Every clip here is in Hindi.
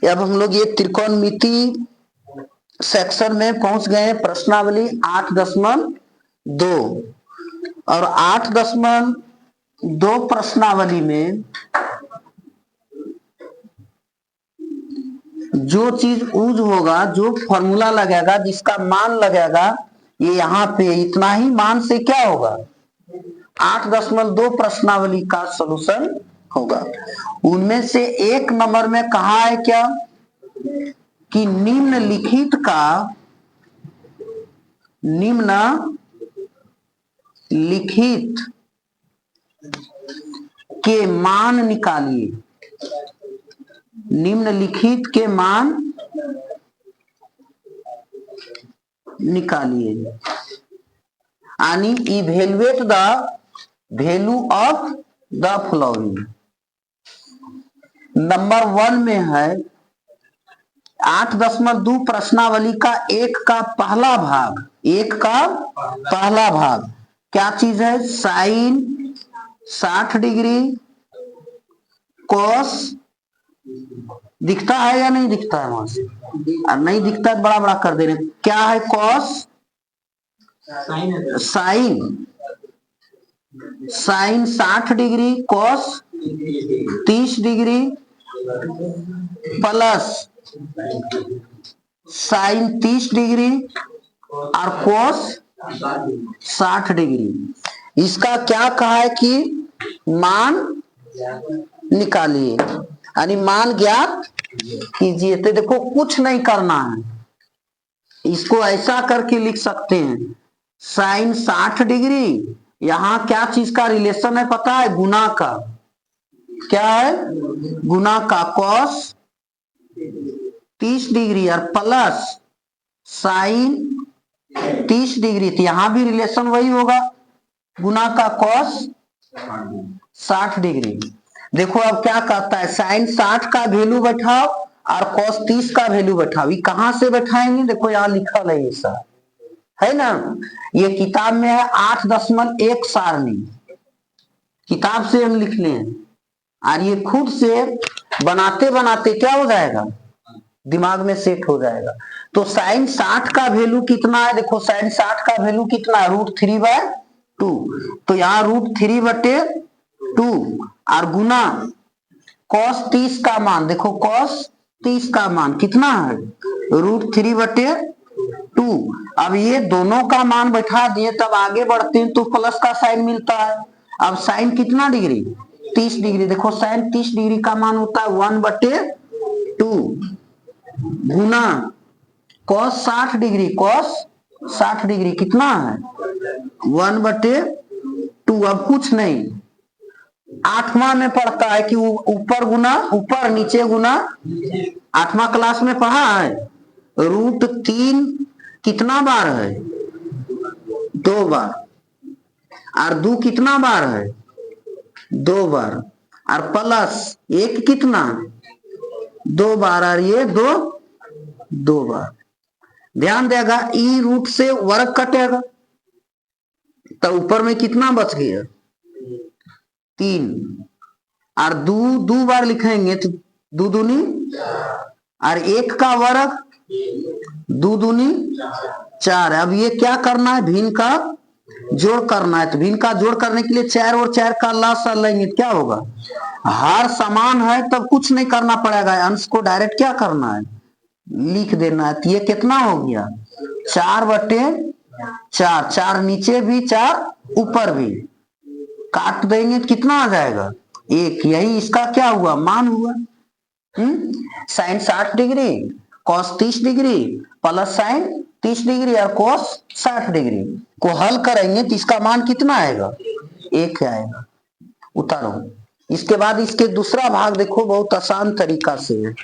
अब हम लोग ये त्रिकोणमिति सेक्शन में पहुंच गए हैं। प्रश्नावली 8.2 और 8.2 प्रश्नावली में जो चीज यूज होगा, जो फॉर्मूला लगेगा, जिसका मान लगेगा, ये यहाँ पे इतना ही मान से क्या होगा 8.2 प्रश्नावली का सॉल्यूशन होगा। उनमें से एक नंबर में कहा है क्या कि निम्नलिखित के मान निकालिए। निम्नलिखित के मान निकालिए, यानी evaluate the value of the following. Number 1 में है 8.2 प्रश्नावली का एक का पहला भाग क्या चीज है? साइन 60 डिग्री कोस, दिखता है या नहीं दिखता है? वहां से नहीं दिखता है, बड़ा बड़ा कर दे रहे। क्या है? Cos sine 60 degree, cos 30 degree, plus sine 30 degree और कोस 60 डिग्री। इसका क्या कहा है कि मान निकालिए, यानी मान ज्ञात कीजिए। तो देखो कुछ नहीं करना है, इसको ऐसा करके लिख सकते हैं। साइन 60 डिग्री, यहां क्या चीज का रिलेशन है पता है? गुना का। क्या है? गुना का। कॉस 30 डिग्री और प्लस साइन 30 डिग्री, तो यहां भी रिलेशन वही होगा, गुना का कॉस 60 डिग्री। देखो अब क्या कहता है, साइन 60 का वैल्यू बैठाओ और कॉस 30 का वैल्यू बैठाओ। ये कहां से बैठाएंगे? देखो यहाँ लिखा है, ऐसा है ना, ये किताब में है 8.1 सारणी, किताब से हम लिख लें और ये खुद से बनाते बनाते क्या हो जाएगा, दिमाग में सेट हो जाएगा। तो साइन 60 का वैल्यू कितना है? देखो साइन 60 का वैल्यू कितना है? √3/2। तो यहाँ √3/2 और गुना कॉस 30 का मान, देखो कॉस 30 का मान कितना है? √3/2। अब ये दोनों का मान बैठा दिए, तब आगे बढ़ते हैं तो प्लस का साइन मिलता है। अब साइन कितना डिग्री? 30 डिग्री। देखो साइन 30 डिग्री का मान होता है 1/2 गुना कॉस 60 डिग्री, कॉस 60 डिग्री कितना है? 1/2। अब कुछ नहीं, 8वां में पढ़ता है कि ऊपर गुना ऊपर, नीचे गुना। 8वां क्लास में पढ़ा है। √3 कितना बार है? 2 बार। और 2 कितना बार है? 2 बार। और प्लस 1 कितना? 2 बार। और ये 2 बार। ध्यान देगा, ई रूट से वर्ग कटेगा, तो ऊपर में कितना बच गया? 3। और 2 बार लिखेंगे तो 2 दूनी, और 1 का वर्ग 2 दूनी 4। अब ये क्या करना है? भिन्न का जोड़ करना है। तो भिन्न का जोड़ करने के लिए 4 और 4 का लसाअ लेंगे, क्या होगा? हर समान है तब कुछ नहीं करना पड़ेगा, अंश को डायरेक्ट क्या करना है? लिख देना है। तो ये कितना हो गया? 4/4। 4 नीचे भी, 4 ऊपर भी, काट देंगे तो कितना आ जाएगा? 1। यही इसका क्या हुआ? मान हुआ। Sine 60 degree, cos 30 degree, plus sine 30 degree और कॉस 60 डिग्री को हल करेंगे तो इसका मान कितना आएगा? 1 आएगा। उतारो। इसके बाद इसके दूसरा भाग देखो, बहुत आसान तरीका से है।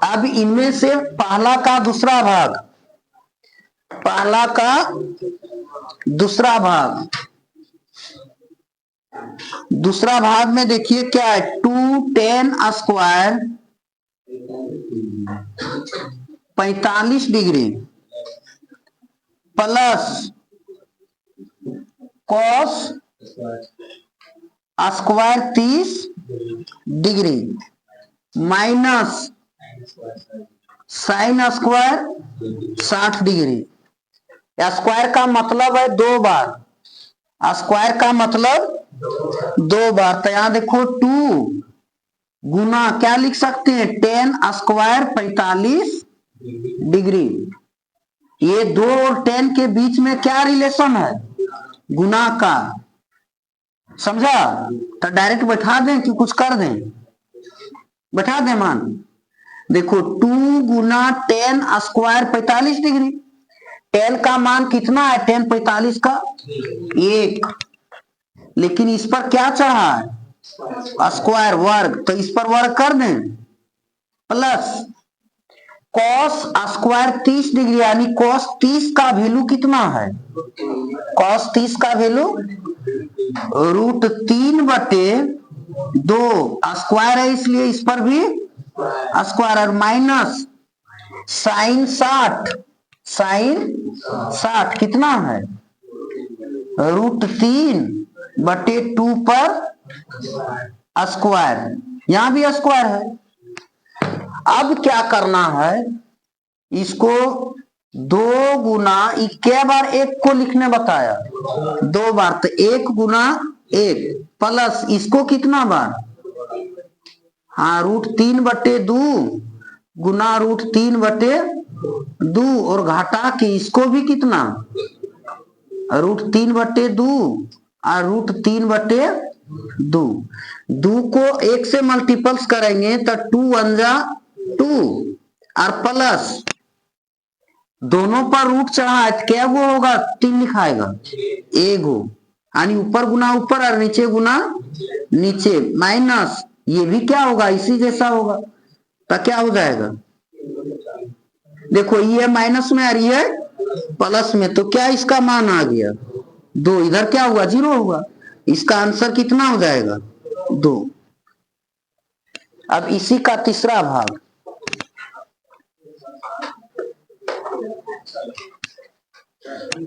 अब इनमें से पहला का दूसरा भाग, पहला का दूसरा भाग, दूसरा भाग में देखिए क्या है? 2tan² 45 degree plus cos square 30 degree minus sine square 60 degree. Square का मतलब है 2 बार, स्क्वायर का मतलब 2 बार। तो यहां देखो 2 गुना क्या लिख सकते हैं, 10 स्क्वायर 45 डिग्री। ये 2 और 10 के बीच में क्या रिलेशन है, गुना का, समझा। तो डायरेक्ट बैठा दें कि कुछ कर दें, बैठा दें मान। देखो 2 गुना 10 स्क्वायर 45 डिग्री, 10 का मान कितना है, 10 45 का 1, लेकिन इस पर क्या चढ़ा है, स्क्वायर वर्ग, तो इस पर वर्ग कर दें, प्लस कॉस स्क्वायर 30 डिग्री, यानी कॉस 30 का वैल्यू कितना है, कॉस 30 का वैल्यू √3/2 स्क्वायर है, इसलिए इस पर भी स्क्वायर, और माइनस साइन 60 कितना है, √3/2 पर स्क्वायर, यहां भी स्क्वायर है। अब क्या करना है, इसको 2 गुना, क्या बार 1 को लिखने बताया, 2 बार, तो 1 गुना 1 प्लस इसको कितना बार, हाँ √3/2 गुना √3/2, और घटा के इसको भी कितना, √3/2 और √3/2, 2 को 1 से मल्टीपल्स करेंगे तो 2 1 जा 2, और प्लस दोनों पर रूट चढ़ा है, क्या वो होगा, 3 लिखाएगा, 1 हो, यानी ऊपर गुना ऊपर और नीचे गुना नीचे, माइनस ये भी क्या होगा, इसी जैसा होगा, तो क्या हो जाएगा, देखो ये माइनस में और ये प्लस में, तो क्या इसका मान आ गया 2, इधर क्या हुआ 0 हुआ, इसका आंसर कितना हो जाएगा 2। अब इसी का तीसरा भाग,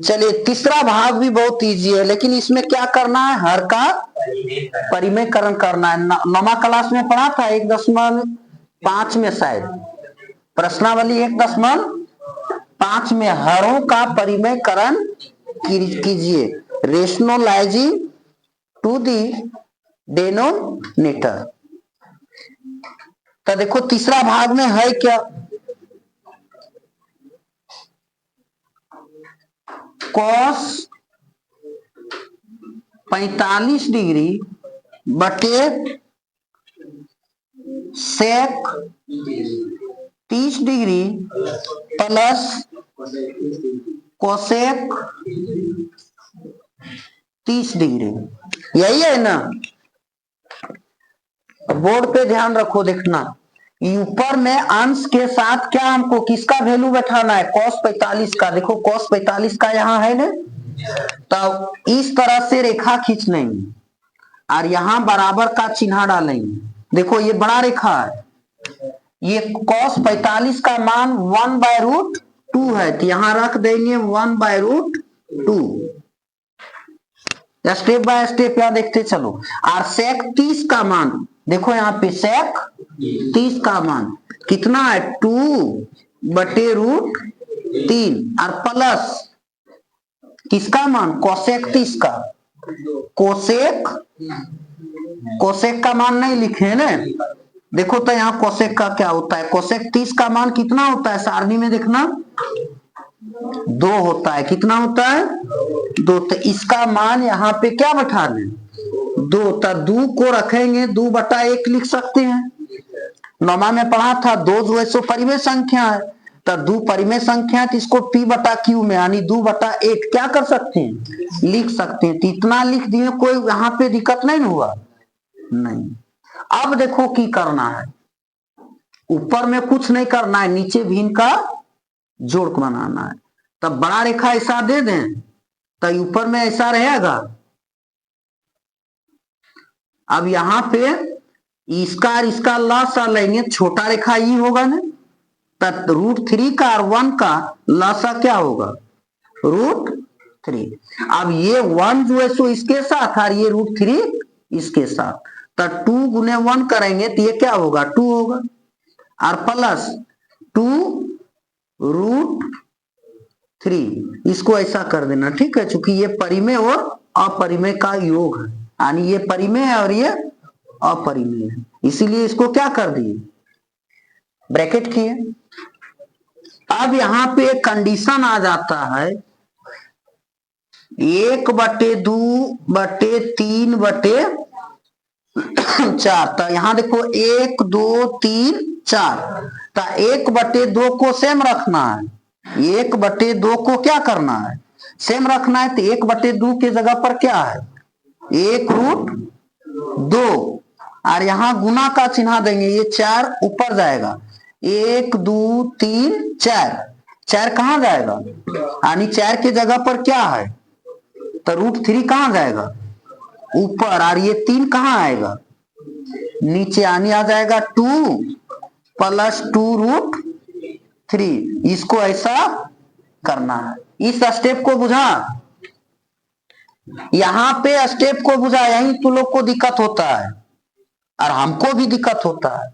चलिए तीसरा भाग भी बहुत इजी है, लेकिन इसमें क्या करना है, हर का परिमेयकरण करना है। 9वीं क्लास में पढ़ा था 1.5 में, शायद प्रश्नावली 1.5 में हरों का परिमेयकरण कीजिए, रेशनलाइजिंग टू दी डेनोमिनेटर। तो देखो तीसरा भाग में है क्या, कॉस 45 डिग्री बटे सेक 30 डिग्री प्लस कोसेक 30 डिग्री, यही है ना। बोर्ड पे ध्यान रखो, देखना ऊपर में अंश के साथ क्या हमको किसका वैल्यू बैठाना है, cos 45 का। देखो cos 45 का यहाँ है ना, तो इस तरह से रेखा खींच लेंगे और यहां बराबर का चिन्ह डालेंगे। देखो ये बड़ा रेखा है, ये cos 45 का मान 1/√2 है, तो यहां रख देंगे 1/√2। स्टेप बाय स्टेप यहाँ देखते चलो। और सेक 30 का मान देखो, यहाँ पे सेक 30 का मान कितना है, 2/√3, और प्लस किसका मान, कोसेक 30 का। कोसेक का मान नहीं लिखे ना, देखो तो यहाँ कोसेक का क्या होता है, कोसेक 30 का मान कितना होता है, सारणी में देखना 2 होता है, कितना होता है 2, तो इसका मान यहाँ पे क्या बैठा दें 2, तो 2 को रखेंगे 2/1 लिख सकते हैं। 9वीं में पढ़ा था 2 जो है सो परिमेय संख्या है, तो 2 परिमेय संख्या है, तो इसको p/q में यानी 2/8 क्या कर सकते हैं, लिख सकते हैं। तो इतना लिख दिए, कोई यहाँ पे दिक्कत नहीं हुआ, नहीं। अब देखो की करना है, ऊपर में कुछ नहीं करना है, नीचे भी इनका जोड़ बनाना है। तब बड़ा रेखा ऐसा दे दें तो ऊपर में ऐसा रहेगा। अब यहां पे इसका और इसका लसा लेंगे, छोटा रेखा ये होगा ना, तब √3 का और 1 का लसा क्या होगा, √3। 3। अब ये 1 जो है सो इसके साथ और ये √3 इसके साथ, तो 2 गुने 1 करेंगे तो ये क्या होगा 2 होगा, और प्लस 2√3, इसको ऐसा कर देना, ठीक है, क्योंकि ये परिमेय और अपरिमेय का योग है, यानी ये परिमेय है और ये अपरिमेय है, इसीलिए इसको क्या कर दिए ब्रैकेट किए। अब यहां पे एक कंडीशन आ जाता है 1/2/3/4, तो यहां देखो 1 2 3 4, तो 1/2 को सेम रखना है, 1/2 को क्या करना है सेम रखना है, तो 1/2 की जगह पर क्या है 1√2, और यहां गुना का चिन्ह देंगे, ये 4 ऊपर जाएगा, 1 2 3 4, 4 कहां जाएगा, यानी 4 की जगह पर क्या है, तो √3 कहां जाएगा ऊपर, और ये 3 कहां आएगा नीचे, आने आ जाएगा 2 प्लस 2√3, इसको ऐसा करना है। इस स्टेप को बुझा, यहां पे स्टेप को बुझा, यही तो लोग को दिक्कत होता है और हमको भी दिक्कत होता है,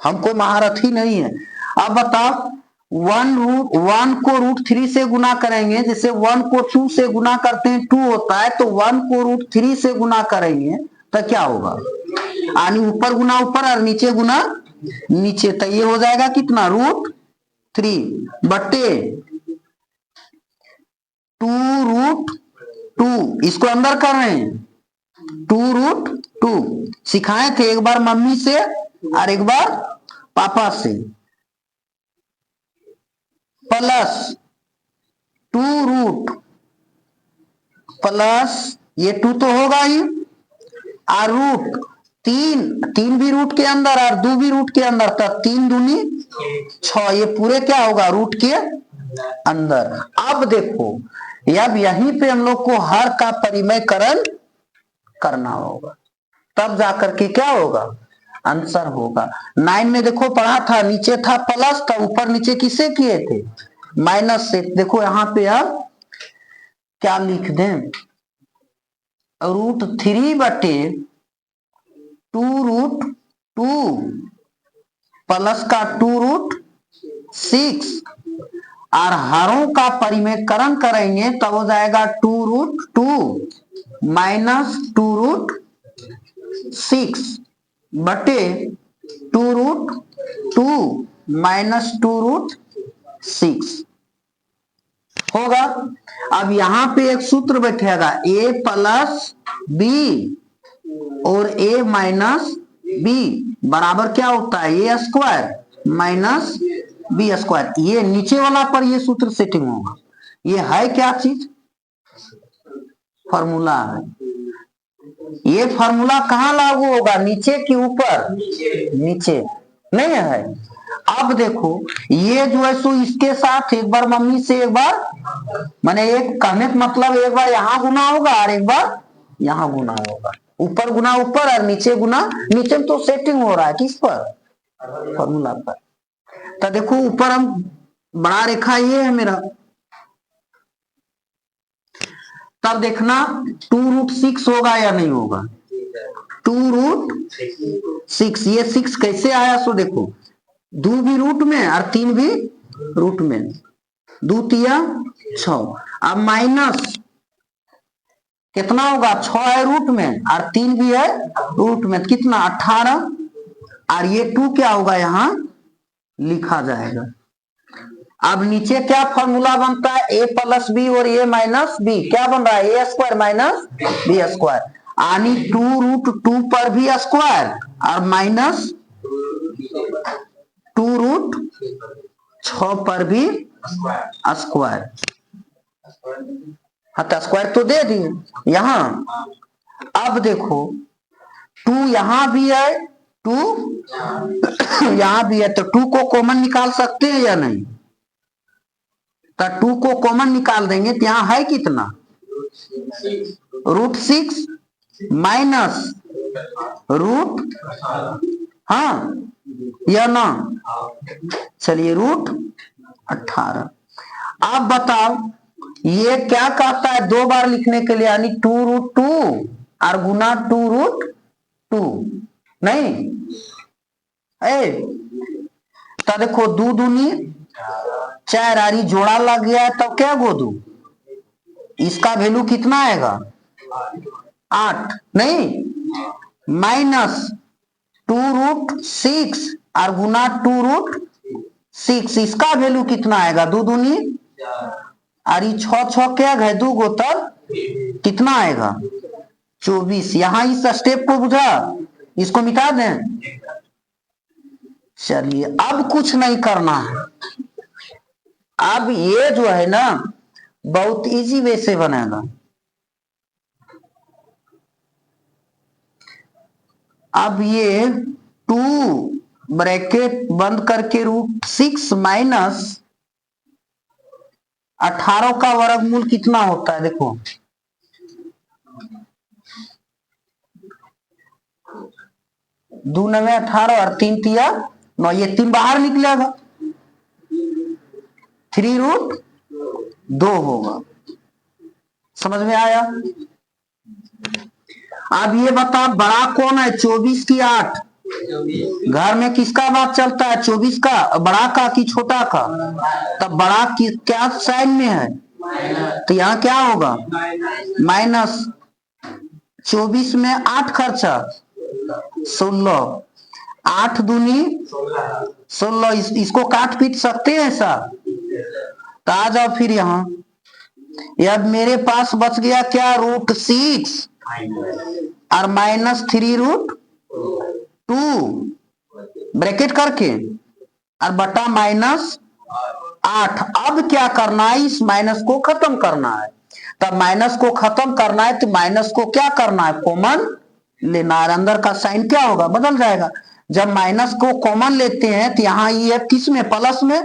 हमको महारथ ही नहीं है। अब बताओ 1 को √3 से गुना करेंगे, जैसे 1 को 2 से गुना करते हैं 2 होता है, तो 1 को √3 से गुना करेंगे तो क्या होगा, यानी ऊपर गुना ऊपर और नीचे गुना नीचे, तो ये हो जाएगा कितना √3 बटे 2√2, इसको अंदर कर रहे हैं 2√2, सिखाए थे एक बार मम्मी से और एक बार पापा से, प्लस 2 प्लस ये 2 तो होगा ही, और तीन भी रूट के अंदर और 2 भी रूट के अंदर, तब 3 दूनी 6, ये पूरे क्या होगा रूट के अंदर। अब देखो अब यहीं पे हम लोग को हर का परिमयकरण करना होगा, तब जाकर के क्या होगा आंसर होगा। 9 में देखो पढ़ा था, नीचे था प्लस, था ऊपर नीचे किसे किए थे माइनस से, देखो यहां पे अब क्या लिख दें √3 बटे 2√2 प्लस का 2√6, और हरों का परिमेयकरण करेंगे तब हो जाएगा 2√2 माइनस 2√6 बटे 2√2 माइनस 2√6 होगा। अब यहां पे एक सूत्र बैठेगा a प्लस बी और a माइनस बी बराबर क्या होता है a square minus B square, ये नीचे वाला पर ये सूत्र सेटिंग होगा। ये है क्या चीज फॉर्मूला है, ये फॉर्मूला कहां लागू होगा नीचे के ऊपर नीचे नहीं है। अब देखो ये जो है सो इसके साथ एक बार मम्मी से एक बार, माने एक कहने का मतलब एक बार यहां गुना होगा और एक बार यहां गुना होगा, ऊपर गुना ऊपर और नीचे गुना नीचे, तो सेटिंग हो रहा है किस पर फॉर्मूला पर। तो देखो ऊपर हम बड़ा रेखा ये है मेरा, तब देखना 2√6 होगा या नहीं होगा 2√6, ये 6 कैसे आया सो देखो 2 भी रूट में और 3 भी रूट में, 2 तिया 6, अब माइनस कितना होगा 6 है रूट में और 3 भी है रूट में, कितना 18, और ये 2 क्या होगा यहां लिखा जाएगा। अब नीचे क्या फॉर्मूला बनता है a प्लस बी और a माइनस बी, क्या बन रहा है a square minus B square, यानी 2√2 पर भी स्क्वायर और माइनस 2√6 पर भी स्क्वायर, हाँ स्क्वायर तो दे दिए यहां। अब देखो 2 यहां भी है 2 यहां भी है, तो 2 को कॉमन निकाल सकते हैं या नहीं, तो 2 को कॉमन निकाल देंगे तो यहां है कितना √6 माइनस हाँ या ना, चलिए √18। अब बताओ ये क्या कहता है 2 बार लिखने के लिए, यानी 2√2 और गुना 2√2 नहीं ए। तो देखो 2 दूनी 4 आरी जोड़ा लग गया है, तब क्या गोदू, इसका वैल्यू कितना आएगा 8 नहीं, माइनस 2√6 और गुना 2√6, इसका वैल्यू कितना आएगा 2 दूनी और 6 क्या है 2 गो, तब कितना आएगा 24। यहां इस स्टेप को बुझा, इसको मिटा दें। चलिए अब कुछ नहीं करना है, अब ये जो है ना बहुत इजी वे से बनेगा। अब ये 2 ब्रैकेट बंद करके √6 माइनस 18 का वर्गमूल कितना होता है, देखो 2 9 18 और 3 तिया 9, ये 3 बाहर निकलेगा, 3√2 होगा। समझ में आया? अब ये बता बड़ा कौन है 24 की 8, घर में किसका बात चलता है 24 का, बड़ा का कि छोटा का, तब बड़ा की क्या साइन में है, तो यहाँ क्या होगा माइनस 24 में 8 खर्चा 16, 8 दूनी 16, इसको काट पीट सकते हैं ऐसा, तो आ जाओ फिर यहाँ। अब मेरे पास बच गया क्या √6 और माइनस 3√2 ब्रैकेट करके और बटा माइनस 8। अब क्या करना है, इस माइनस को खत्म करना है। तब माइनस को खत्म करना है तो माइनस को क्या करना है कॉमन लेना है, अंदर का साइन क्या होगा बदल जाएगा। जब माइनस को कॉमन लेते हैं तो यहाँ ये किस में प्लस में,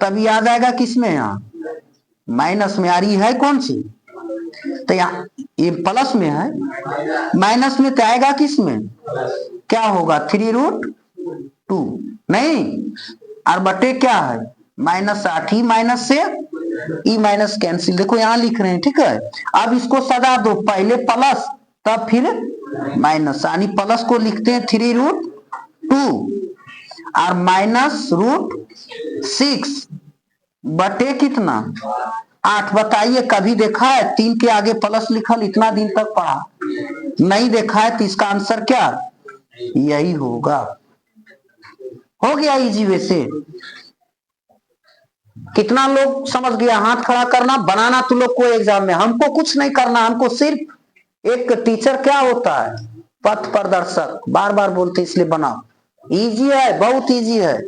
तभी आ जाएगा किस में यहाँ माइनस में, आ रही है कौन सी, तो यहाँ ये प्लस में है, माइनस में तो आएगा किस में, क्या होगा 3√2 नहीं, और बटे क्या है माइनस 8, ही माइनस से ई माइनस कैंसिल, देखो यहाँ लिख रहे हैं ठीक है। अब इसको सजा दो, पहले प्लस तब फिर माइनस, यानी प्लस को लिखते हैं 3√2 और माइनस √6 बटे कितना 8। बताइए कभी देखा है 3 के आगे प्लस लिखल, इतना दिन तक पढ़ा नहीं देखा है, तो इसका आंसर क्या यही होगा। हो गया इजी वे से। कितना लोग समझ गया, हाथ खड़ा करना, बनाना तो लोग को एग्जाम में, हमको कुछ नहीं करना, हमको सिर्फ एक टीचर क्या होता है पथ प्रदर्शक, बार बार बोलते इसलिए बनाओ। इजी है, बहुत इजी है।